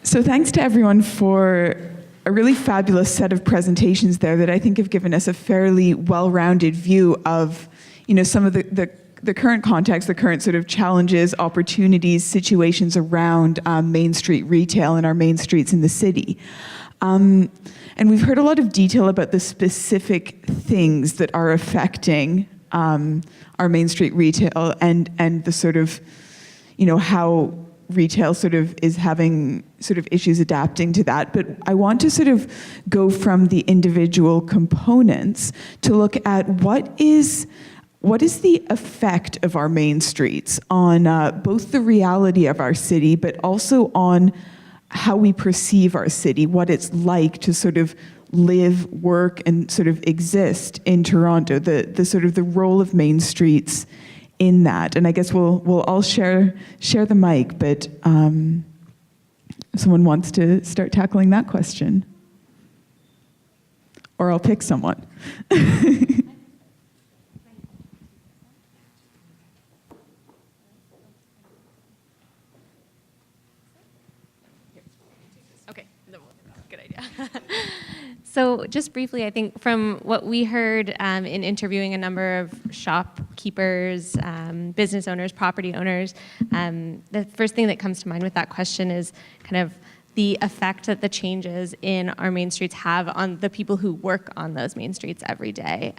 So thanks to everyone for a really fabulous set of presentations there that I think have given us a fairly well-rounded view of, some of the current context, the current sort of challenges, opportunities, situations around Main Street retail and our main streets in the city. And we've heard a lot of detail about the specific things that are affecting our Main Street retail and the sort of, how retail sort of is having sort of issues adapting to that. But I want to sort of go from the individual components to look at what is the effect of our main streets on both the reality of our city, but also on how we perceive our city, what it's like to sort of live, work, and sort of exist in Toronto, the sort of the role of main streets in that. And I guess we'll all share the mic, but if someone wants to start tackling that question, or I'll pick someone. Okay, good idea. So just briefly, I think from what we heard in interviewing a number of shopkeepers, business owners, property owners, the first thing that comes to mind with that question is kind of the effect that the changes in our main streets have on the people who work on those main streets every day.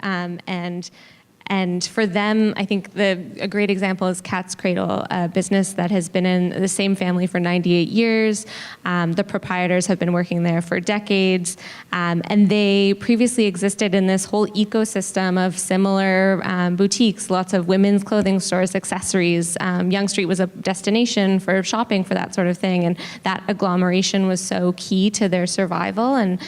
And for them, I think a great example is Cat's Cradle, a business that has been in the same family for 98 years. The proprietors have been working there for decades, and they previously existed in this whole ecosystem of similar boutiques, lots of women's clothing stores, accessories. Yonge Street was a destination for shopping for that sort of thing, and that agglomeration was so key to their survival. And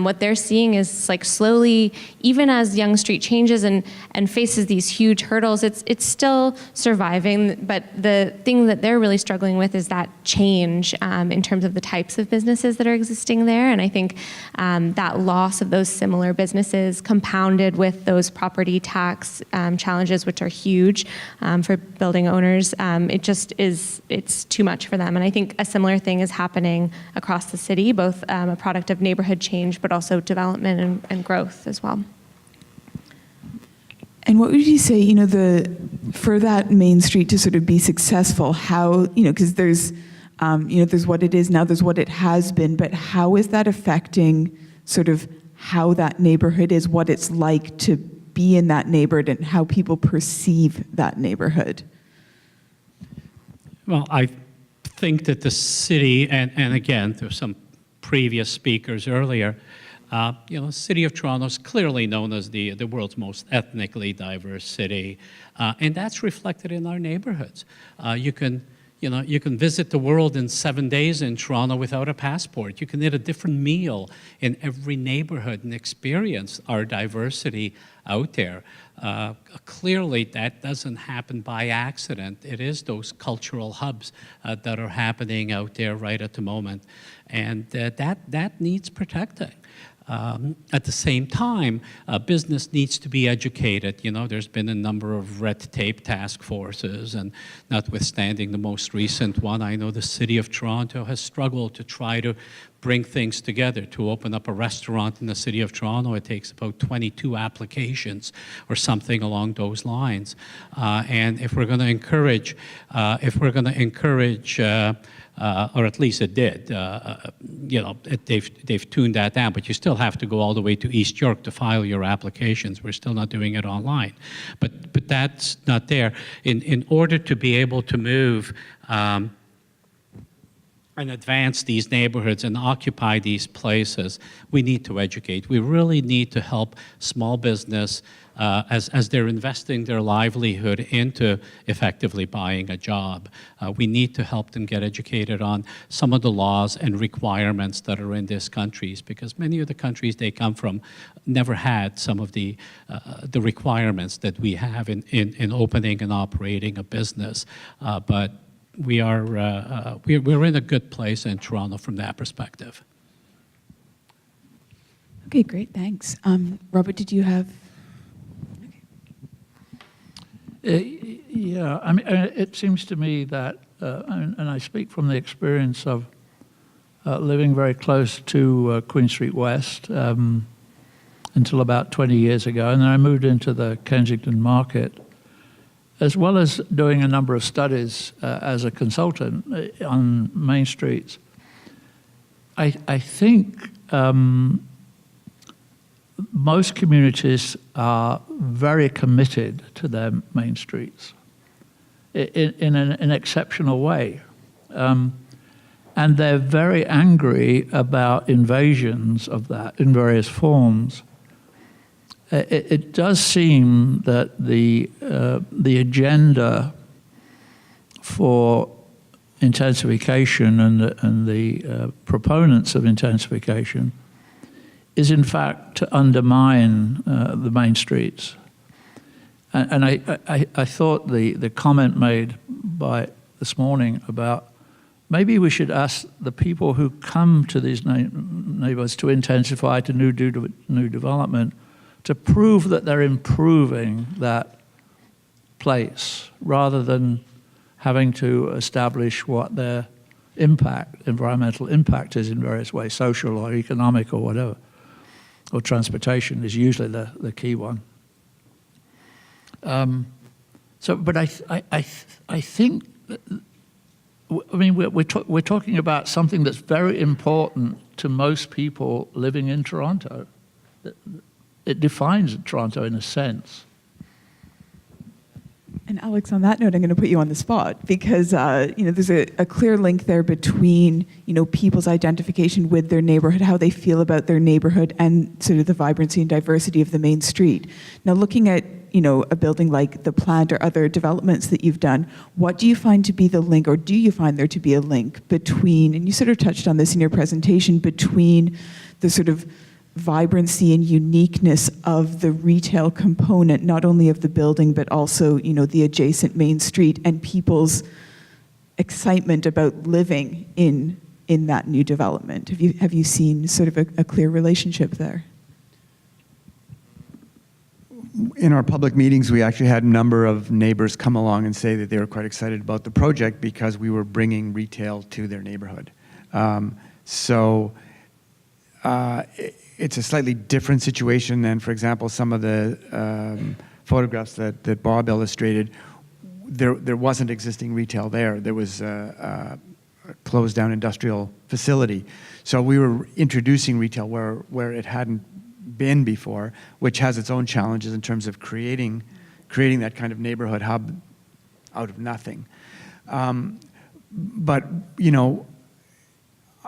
what they're seeing is like slowly, even as Yonge Street changes and faces these huge hurdles, it's still surviving, but the thing that they're really struggling with is that change in terms of the types of businesses that are existing there. And I think that loss of those similar businesses compounded with those property tax challenges, which are huge for building owners, it's too much for them. And I think a similar thing is happening across the city, both a product of neighborhood change, but also development and growth as well. And what would you say, for that main street to sort of be successful, how, because there's, there's what it is now, there's what it has been, but how is that affecting sort of how that neighborhood is, what it's like to be in that neighborhood and how people perceive that neighborhood? Well, I think that the city, and again, there's some previous speakers earlier, the city of Toronto is clearly known as the world's most ethnically diverse city, and that's reflected in our neighborhoods. You can visit the world in 7 days in Toronto without a passport. You can eat a different meal in every neighborhood and experience our diversity out there. Clearly, that doesn't happen by accident. It is those cultural hubs that are happening out there right at the moment, and that needs protecting. At the same time, business needs to be educated. There's been a number of red tape task forces, and notwithstanding the most recent one, I know the City of Toronto has struggled to try to bring things together. To open up a restaurant in the City of Toronto, it takes about 22 applications or something along those lines. And if we're going to encourage, or at least it did. They've tuned that down, but you still have to go all the way to East York to file your applications. We're still not doing it online, but that's not there. In order to be able to move and advance these neighborhoods and occupy these places, we need to educate. We really need to help small business as they're investing their livelihood into effectively buying a job. We need to help them get educated on some of the laws and requirements that are in these countries, because many of the countries they come from never had some of the requirements that we have in opening and operating a business. But we're in a good place in Toronto from that perspective. Okay, great, thanks. Robert, did you have? Yeah, I mean, it seems to me that, and I speak from the experience of living very close to Queen Street West until about 20 years ago, and then I moved into the Kensington market, as well as doing a number of studies as a consultant on main streets. I think most communities are very committed to their main streets in an exceptional way. And they're very angry about invasions of that in various forms. It does seem that the agenda for intensification and the proponents of intensification is in fact to undermine the main streets. And I thought the comment made by this morning about maybe we should ask the people who come to these neighborhoods to intensify, to new development, to prove that they're improving that place rather than having to establish what their impact, environmental impact is in various ways, social or economic or whatever. Or transportation is usually the key one. But I think, I mean, we're talking about something that's very important to most people living in Toronto. It defines Toronto in a sense. And Alex, on that note, I'm going to put you on the spot because there's a clear link there between people's identification with their neighborhood, how they feel about their neighborhood, and sort of the vibrancy and diversity of the main street. Now, looking at a building like the Plant or other developments that you've done, what do you find to be the link, or do you find there to be a link between, and you sort of touched on this in your presentation, between the sort of vibrancy and uniqueness of the retail component, not only of the building, but also, the adjacent main street and people's excitement about living in that new development? Have you seen sort of a clear relationship there? In our public meetings, we actually had a number of neighbors come along and say that they were quite excited about the project because we were bringing retail to their neighborhood. It's a slightly different situation than, for example, some of the photographs that Bob illustrated. There wasn't existing retail there. There was a closed down industrial facility. So we were introducing retail where it hadn't been before, which has its own challenges in terms of creating that kind of neighborhood hub out of nothing. But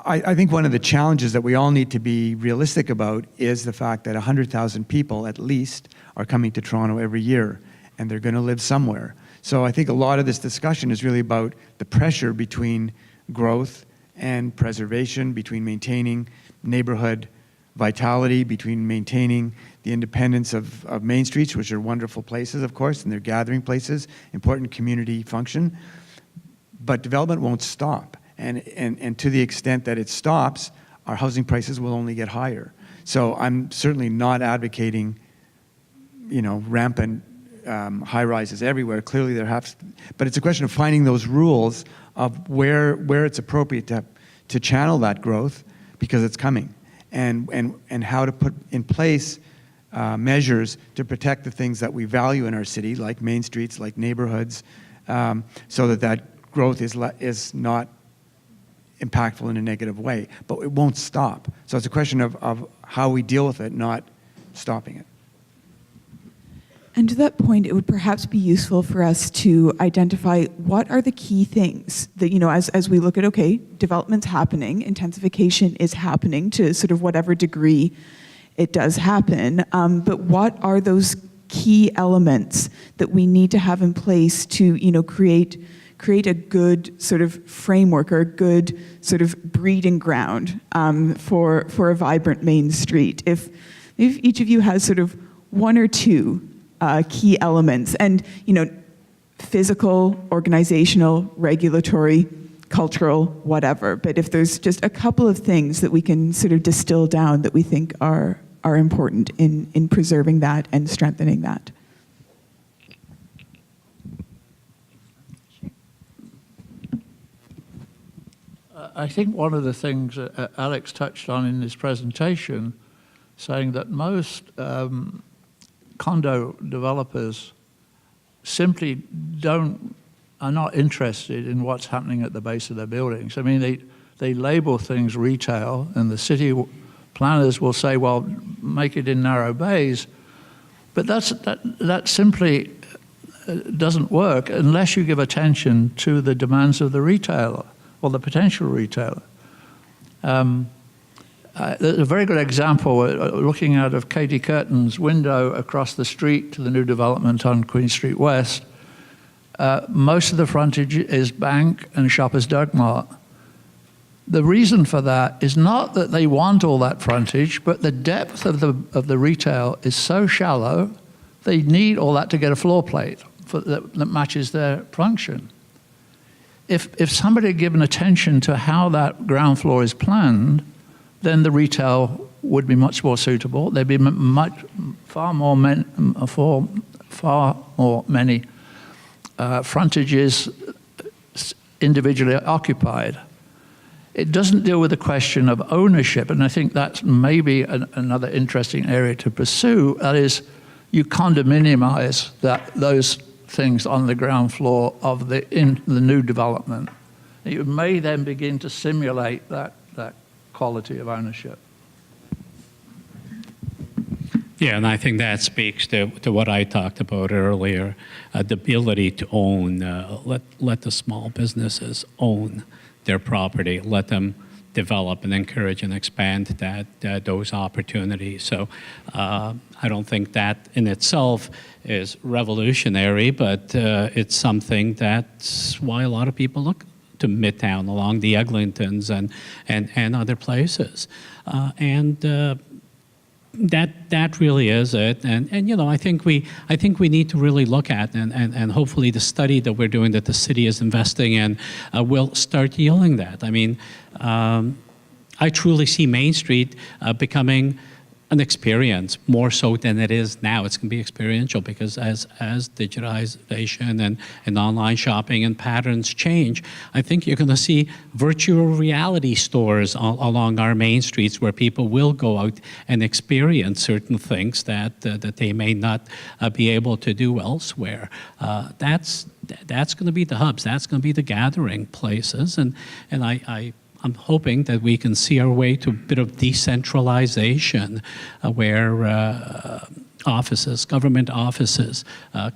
I think one of the challenges that we all need to be realistic about is the fact that 100,000 people at least are coming to Toronto every year, and they're going to live somewhere. So I think a lot of this discussion is really about the pressure between growth and preservation, between maintaining neighborhood vitality, between maintaining the independence of main streets, which are wonderful places, of course, and they're gathering places, important community function. But development won't stop. And to the extent that it stops, our housing prices will only get higher. So I'm certainly not advocating, rampant high rises everywhere. Clearly there have to, but it's a question of finding those rules of where it's appropriate to channel that growth because it's coming, and how to put in place measures to protect the things that we value in our city, like main streets, like neighborhoods, so that growth is not impactful in a negative way, but it won't stop. So it's a question of how we deal with it, not stopping it. And to that point, it would perhaps be useful for us to identify what are the key things that, as we look at, okay, development's happening, intensification is happening to sort of whatever degree it does happen, but what are those key elements that we need to have in place to, create a good sort of framework or a good sort of breeding ground for a vibrant main street? If each of you has sort of one or two key elements, and physical, organizational, regulatory, cultural, whatever, but if there's just a couple of things that we can sort of distill down that we think are important in preserving that and strengthening that. I think one of the things that Alex touched on in his presentation, saying that most condo developers simply are not interested in what's happening at the base of their buildings. I mean, they label things retail, and the city planners will say, well, make it in narrow bays, but that simply doesn't work unless you give attention to the demands of the retailer or the potential retailer. There's a very good example, looking out of Katie Curtin's window across the street to the new development on Queen Street West. Most of the frontage is Bank and Shoppers Drug Mart. The reason for that is not that they want all that frontage, but the depth of the retail is so shallow, they need all that to get a floor plate that matches their function. If somebody had given attention to how that ground floor is planned, then the retail would be much more suitable. There'd be far more many frontages individually occupied. It doesn't deal with the question of ownership, and I think that's maybe another interesting area to pursue. That is, you condominiumize those things on the ground floor of the new development. You may then begin to simulate that quality of ownership. Yeah, and I think that speaks to what I talked about earlier, the ability to own, let the small businesses own their property, let them develop and encourage and expand those opportunities. So I don't think that in itself is revolutionary, but it's something that's why a lot of people look to Midtown along the Eglintons and other places. That really is it, and you know, I think we need to really look at and hopefully the study that we're doing that the city is investing in will start yielding that. I mean, I truly see Main Street becoming an experience more so than it is now. It's going to be experiential because as digitization and online shopping and patterns change, I think you're going to see virtual reality stores along our main streets where people will go out and experience certain things that they may not be able to do elsewhere. That's going to be the hubs. That's going to be the gathering places, and I'm hoping that we can see our way to a bit of decentralization where offices, government offices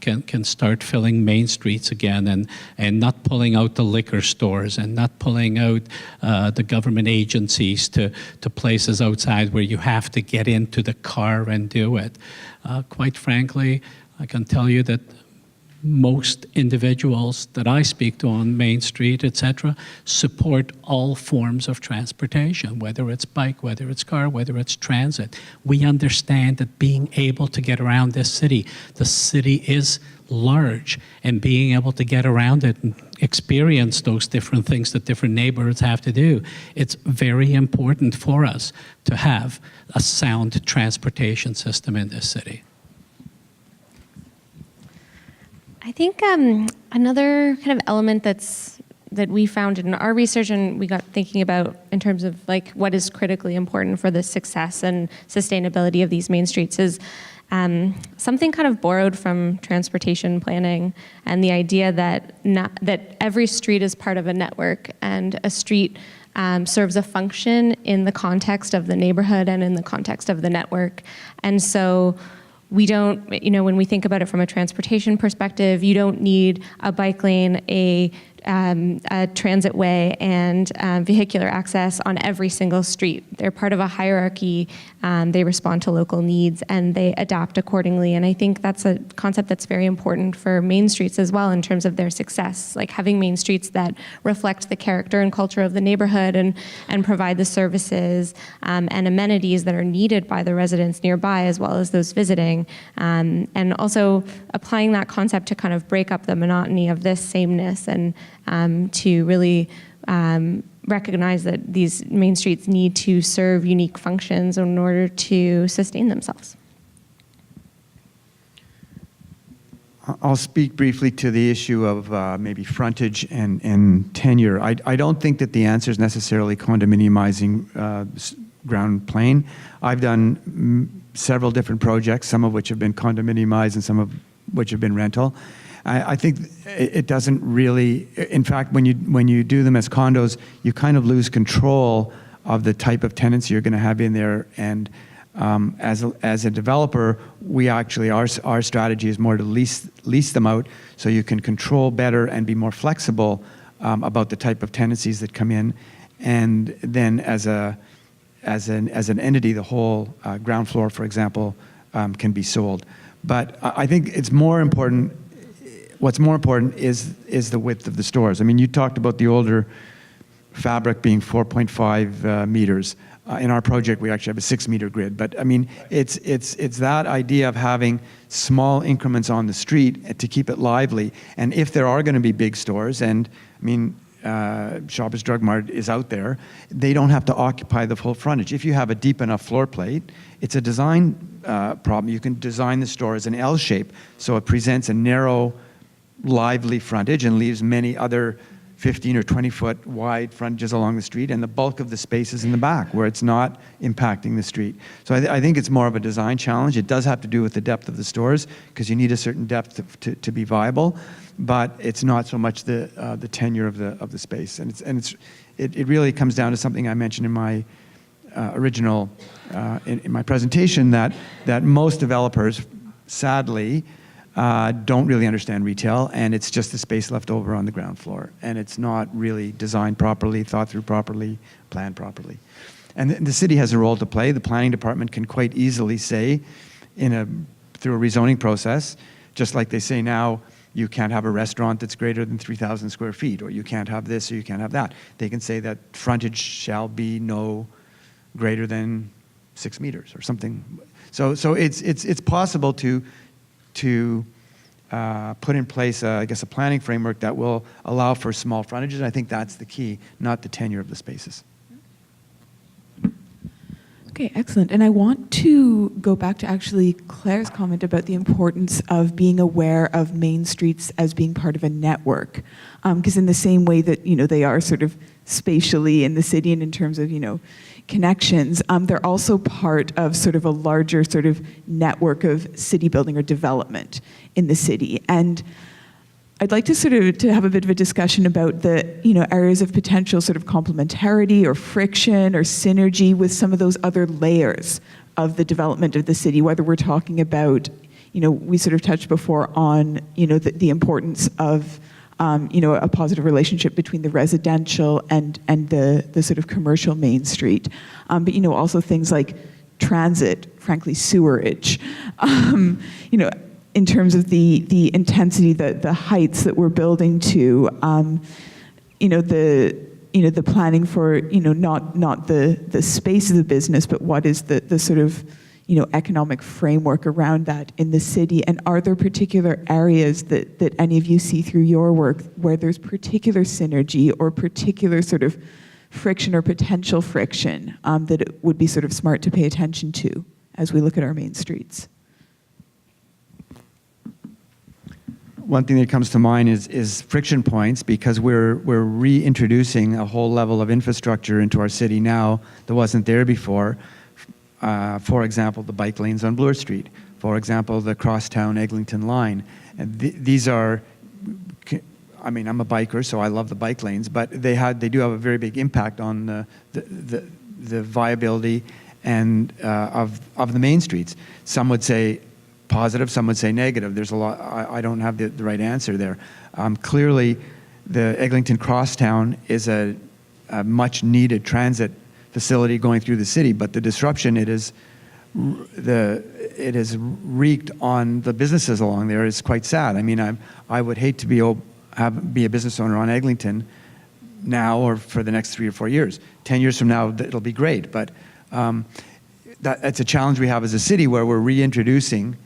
can start filling main streets again and not pulling out the liquor stores and not pulling out the government agencies to places outside where you have to get into the car and do it. Quite frankly, I can tell you that most individuals that I speak to on Main Street, etc., support all forms of transportation, whether it's bike, whether it's car, whether it's transit. We understand that being able to get around this city, the city is large, and being able to get around it and experience those different things that different neighborhoods have to do, it's very important for us to have a sound transportation system in this city. I think another kind of element that we found in our research and we got thinking about in terms of like what is critically important for the success and sustainability of these main streets is something kind of borrowed from transportation planning and the idea that every street is part of a network and a street serves a function in the context of the neighborhood and in the context of the network. And so we don't, when we think about it from a transportation perspective, you don't need a bike lane, a transit way, and vehicular access on every single street. They're part of a hierarchy. They respond to local needs, and they adapt accordingly. And I think that's a concept that's very important for main streets as well in terms of their success, like having main streets that reflect the character and culture of the neighborhood and provide the services and amenities that are needed by the residents nearby as well as those visiting. And also applying that concept to kind of break up the monotony of this sameness and to really recognize that these main streets need to serve unique functions in order to sustain themselves. I'll speak briefly to the issue of maybe frontage and tenure. I don't think that the answer is necessarily condominiumizing ground plane. I've done several different projects, some of which have been condominiumized and some of which have been rental. I think it doesn't really, in fact, when you do them as condos, you kind of lose control of the type of tenancy you're going to have in there. And as a developer, we actually, our strategy is more to lease them out so you can control better and be more flexible about the type of tenancies that come in. And then as an entity, the whole ground floor, for example, can be sold. But I think it's more important, what's more important is the width of the stores. I mean, you talked about the older fabric being 4.5 meters. In our project, we actually have a 6-meter grid. But I mean, it's that idea of having small increments on the street to keep it lively. And if there are going to be big stores, and I mean, Shoppers Drug Mart is out there, they don't have to occupy the full frontage. If you have a deep enough floor plate, it's a design problem. You can design the store as an L shape, so it presents a narrow, lively frontage and leaves many other 15 or 20 foot wide frontages along the street, and the bulk of the space is in the back where it's not impacting the street. So I think it's more of a design challenge. It does have to do with the depth of the stores because you need a certain depth to be viable, but it's not so much the tenure of the space. And it really comes down to something I mentioned in my original in my presentation, that most developers, sadly, don't really understand retail, and it's just the space left over on the ground floor, and it's not really designed properly, thought through properly, planned properly. And the city has a role to play. The planning department can quite easily say, through a rezoning process, just like they say now, you can't have a restaurant that's greater than 3,000 square feet, or you can't have this, or you can't have that. They can say that frontage shall be no greater than 6 meters or something. So it's possible to put in place, I guess, a planning framework that will allow for small frontages. And I think that's the key, not the tenure of the spaces. Okay, excellent. And I want to go back to actually Claire's comment about the importance of being aware of main streets as being part of a network. Because in the same way that, they are sort of spatially in the city and in terms of, connections, they're also part of sort of a larger sort of network of city building or development in the city. And I'd like to sort of to have a bit of a discussion about the areas of potential sort of complementarity or friction or synergy with some of those other layers of the development of the city, whether we're talking about, we sort of touched before on, the importance of a positive relationship between the residential and the sort of commercial main street. But, also things like transit, frankly, sewerage, in terms of the intensity, the heights that we're building to, the planning for, not the space of the business, but what is the sort of, economic framework around that in the city? And are there particular areas that any of you see through your work where there's particular synergy or particular sort of friction or potential friction that it would be sort of smart to pay attention to as we look at our main streets? One thing that comes to mind is friction points, because we're reintroducing a whole level of infrastructure into our city now that wasn't there before. For example, the bike lanes on Bloor Street. For example, the Crosstown Eglinton line. And these are, I mean, I'm a biker, so I love the bike lanes, but they do have a very big impact on the viability and of the main streets. Some would say positive, some would say negative. There's a lot. I don't have the right answer there. Clearly, the Eglinton Crosstown is a much needed transit facility going through the city, but the disruption it has wreaked on the businesses along there is quite sad. I mean, I would hate to be a business owner on Eglinton now or for the next 3 or 4 years. 10 years from now, it'll be great, but that's a challenge we have as a city, where we're reintroducing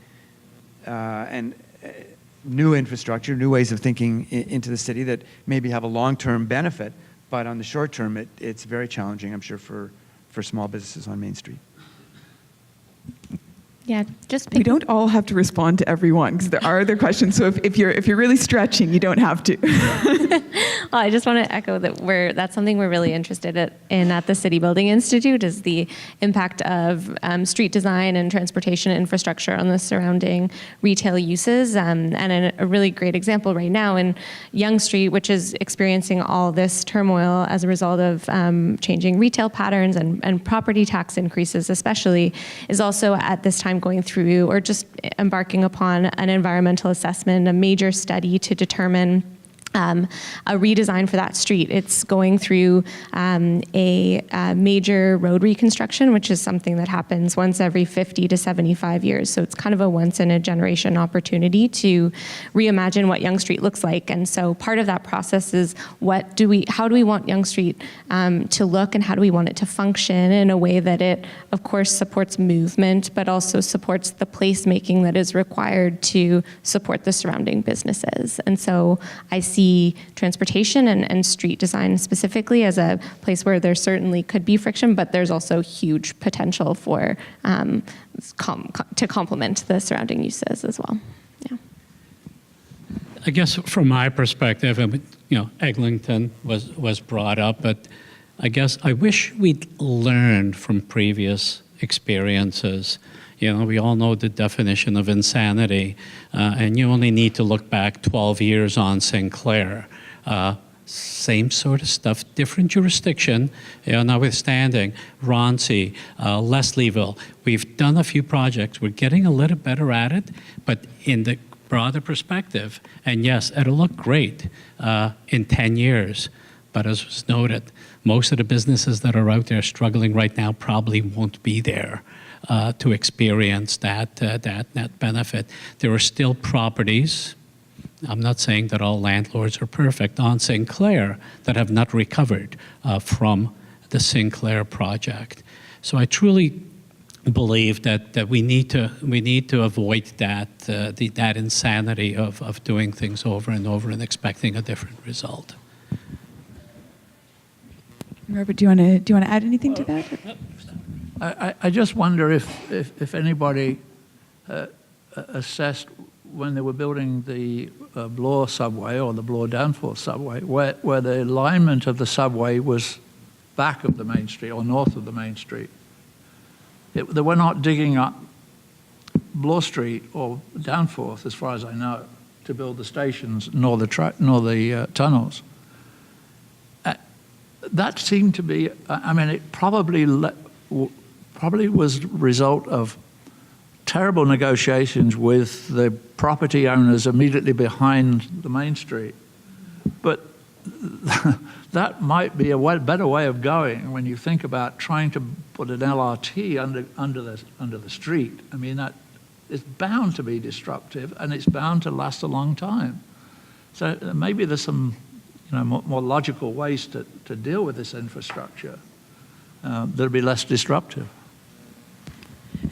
new infrastructure, new ways of thinking into the city that maybe have a long-term benefit, but on the short term, it's very challenging, I'm sure, for small businesses on Main Street. Yeah, just We don't all have to respond to everyone because there are other questions. So if you're really stretching, you don't have to. Well, I just want to echo that that's something we're really interested in at the City Building Institute, is the impact of street design and transportation infrastructure on the surrounding retail uses. And a really great example right now in Yonge Street, which is experiencing all this turmoil as a result of changing retail patterns and property tax increases especially, is also at this time going through or just embarking upon an environmental assessment, a major study to determine a redesign for that street. It's going through a major road reconstruction, which is something that happens once every 50 to 75 years. So it's kind of a once in a generation opportunity to reimagine what Yonge Street looks like. And so part of that process is how do we want Yonge Street to look, and how do we want it to function in a way that it, of course, supports movement, but also supports the placemaking that is required to support the surrounding businesses. And so I see transportation and street design specifically as a place where there certainly could be friction, but there's also huge potential for to complement the surrounding uses as well. Yeah. I guess from my perspective, Eglinton was brought up, but I guess I wish we'd learned from previous experiences. We all know the definition of insanity, and you only need to look back 12 years on Sinclair. Same sort of stuff, different jurisdiction, notwithstanding. Roncy, Leslieville, we've done a few projects. We're getting a little better at it, but in the broader perspective, and yes, it'll look great in 10 years. But as was noted, most of the businesses that are out there struggling right now probably won't be there to experience that net benefit. There are still properties, I'm not saying that all landlords are perfect, on Sinclair that have not recovered from the Sinclair project. So I truly believe that we need to avoid that insanity of doing things over and over and expecting a different result. Robert, do you want to add anything to that? I just wonder if anybody assessed when they were building the Bloor subway or the Bloor Danforth subway, where the alignment of the subway was back of the main street or north of the main street. They were not digging up Bloor Street or Danforth, as far as I know, to build the stations nor the tunnels. That seemed to be, it probably was a result of terrible negotiations with the property owners immediately behind the main street. But that might be a better way of going when you think about trying to put an LRT under the street. That is bound to be disruptive, and it's bound to last a long time. So maybe there's some more logical ways to deal with this infrastructure that'll be less disruptive.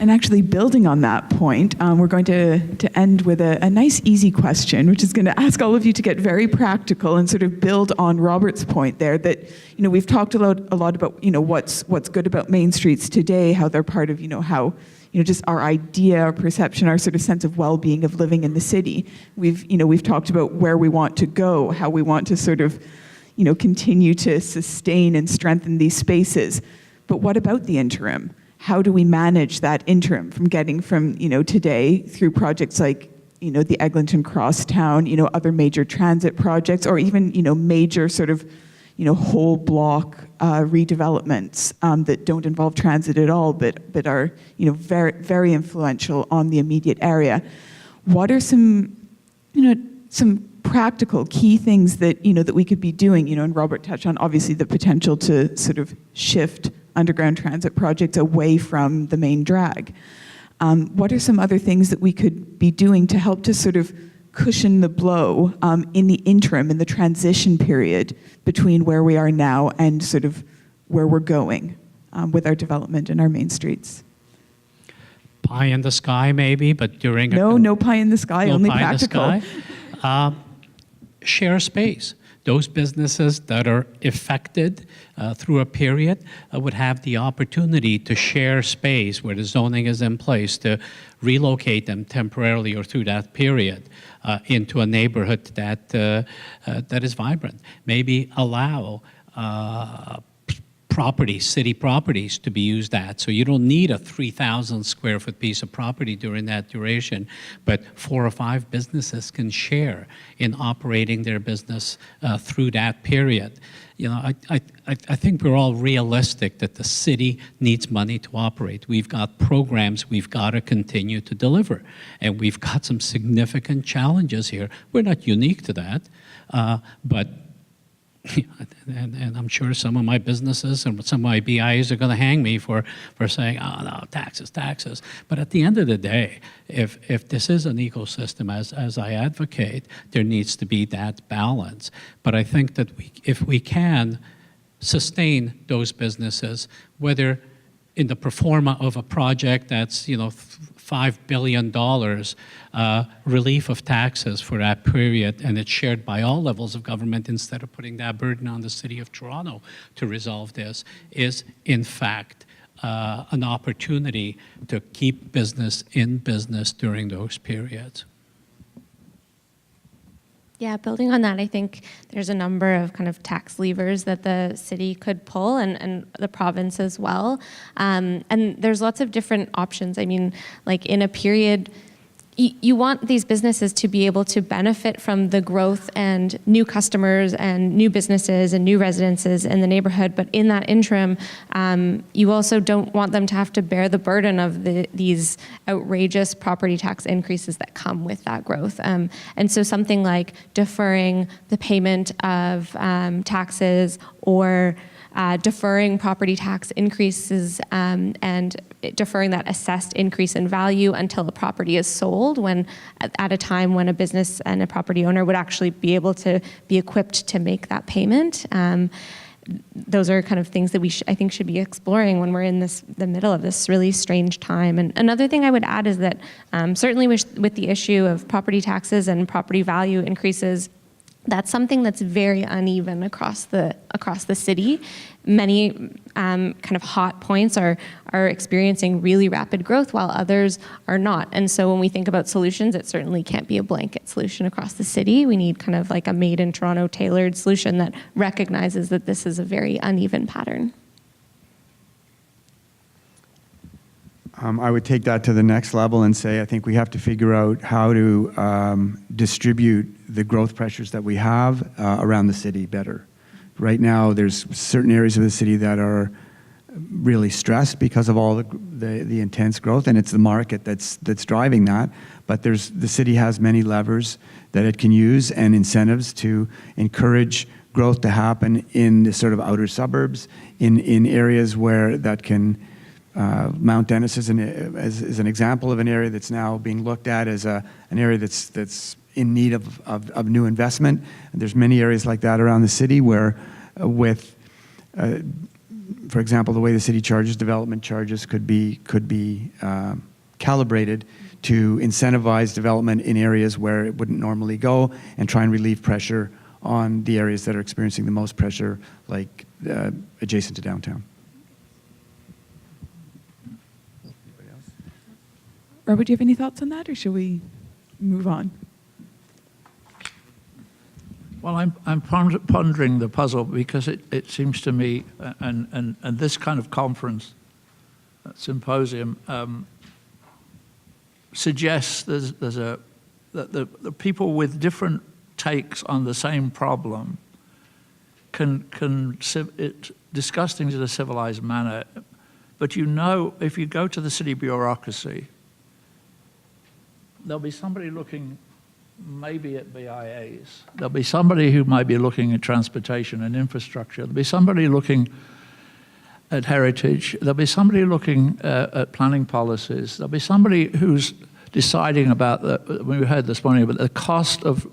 And actually, building on that point, we're going to end with a nice, easy question, which is going to ask all of you to get very practical and sort of build on Robert's point there. That we've talked a lot about what's good about main streets today, how they're part of how just our idea, our perception, our sort of sense of well-being of living in the city. We've talked about where we want to go, how we want to sort of continue to sustain and strengthen these spaces. But what about the interim? How do we manage that interim from getting from today through projects like the Eglinton Crosstown, other major transit projects, or even major sort of whole block redevelopments that don't involve transit at all, but are very, very influential on the immediate area. What are some practical key things that that we could be doing? And Robert touched on obviously the potential to sort of shift underground transit projects away from the main drag. What are some other things that we could be doing to help to sort of cushion the blow in the interim, in the transition period between where we are now and sort of where we're going with our development and our main streets? Pie in the sky, maybe, but during no pie in the sky, no only pie practical. In the sky. Share space. those businesses that are affected through a period would have the opportunity to share space where the zoning is in place, to relocate them temporarily or through that period into a neighborhood that is vibrant. Maybe allow properties, city properties, to be used at. So you don't need a 3,000 square foot piece of property during that duration, but 4 or 5 businesses can share in operating their business through that period. You know, I think we're all realistic that the city needs money to operate. We've got programs we've got to continue to deliver, and we've got some significant challenges here. We're not unique to that, but and I'm sure some of my businesses and some of my BIs are going to hang me for saying, oh, no, taxes. But at the end of the day, if this is an ecosystem, as I advocate, there needs to be that balance. But I think that if we can sustain those businesses, whether in the pro forma of a project that's, you know, $5 billion relief of taxes for that period, and it's shared by all levels of government instead of putting that burden on the City of Toronto to resolve this, is in fact an opportunity to keep business in business during those periods. Yeah, building on that, I think there's a number of kind of tax levers that the city could pull, and the province as well. And there's lots of different options. I mean, like in a period, you want these businesses to be able to benefit from the growth and new customers and new businesses and new residences in the neighborhood. But in that interim, you also don't want them to have to bear the burden of these outrageous property tax increases that come with that growth. And so something like deferring the payment of taxes, or deferring property tax increases and deferring that assessed increase in value until the property is sold, when at a time when a business and a property owner would actually be able to be equipped to make that payment. Those are kind of things that I think should be exploring when we're in the middle of this really strange time. And another thing I would add is that certainly with the issue of property taxes and property value increases, that's something that's very uneven across the city. Many kind of hot points are experiencing really rapid growth, while others are not. And so when we think about solutions, it certainly can't be a blanket solution across the city. We need kind of like a made in Toronto tailored solution that recognizes that this is a very uneven pattern. I would take that to the next level and say I think we have to figure out how to distribute the growth pressures that we have around the city better. Right now, there's certain areas of the city that are really stressed because of all the intense growth, and it's the market that's driving that. But the city has many levers that it can use and incentives to encourage growth to happen in the sort of outer suburbs, in areas where that can. Mount Dennis is an example of an area that's now being looked at as an area that's in need of new investment. And there's many areas like that around the city where, for example, the way the city charges development charges could be calibrated to incentivize development in areas where it wouldn't normally go, and try and relieve pressure on the areas that are experiencing the most pressure, like adjacent to downtown. Robert, do you have any thoughts on that, or should we move on? Well, I'm pondering the puzzle, because it seems to me, and this kind of conference, symposium, suggests that the people with different takes on the same problem can discuss things in a civilized manner. But if you go to the city bureaucracy, there'll be somebody looking maybe at BIAs. There'll be somebody who might be looking at transportation and infrastructure. There'll be somebody looking at heritage. There'll be somebody looking at planning policies. There'll be somebody who's deciding about, we heard this morning, about the cost of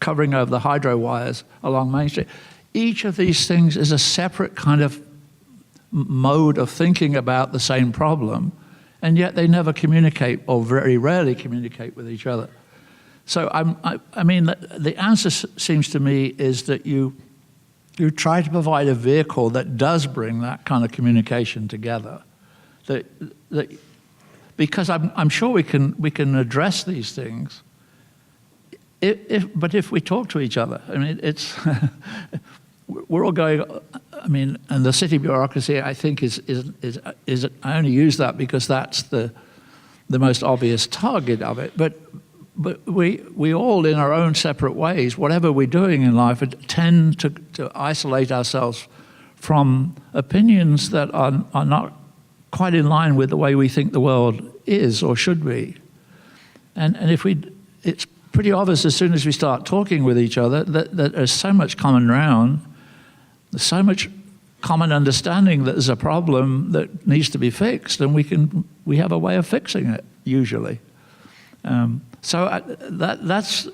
covering over the hydro wires along Main Street. Each of these things is a separate kind of mode of thinking about the same problem, and yet they never communicate, or very rarely communicate with each other. So I mean, the answer seems to me is that you try to provide a vehicle that does bring that kind of communication together. Because I'm sure we can address these things. But if we talk to each other, I mean, it's we're all going. I mean, and the city bureaucracy, I think, is I only use that because that's the most obvious target of it. But we all, in our own separate ways, whatever we're doing in life, tend to isolate ourselves from opinions that are not quite in line with the way we think the world is or should be. And it's pretty obvious as soon as we start talking with each other that there's so much common ground, there's so much common understanding that there's a problem that needs to be fixed, and we have a way of fixing it usually. So that's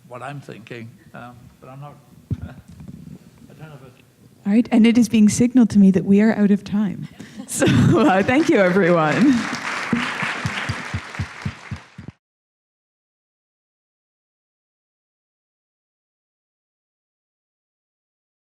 what I'm thinking, but I'm not. I don't know if it. All right, and it is being signaled to me that we are out of time. So thank you, everyone.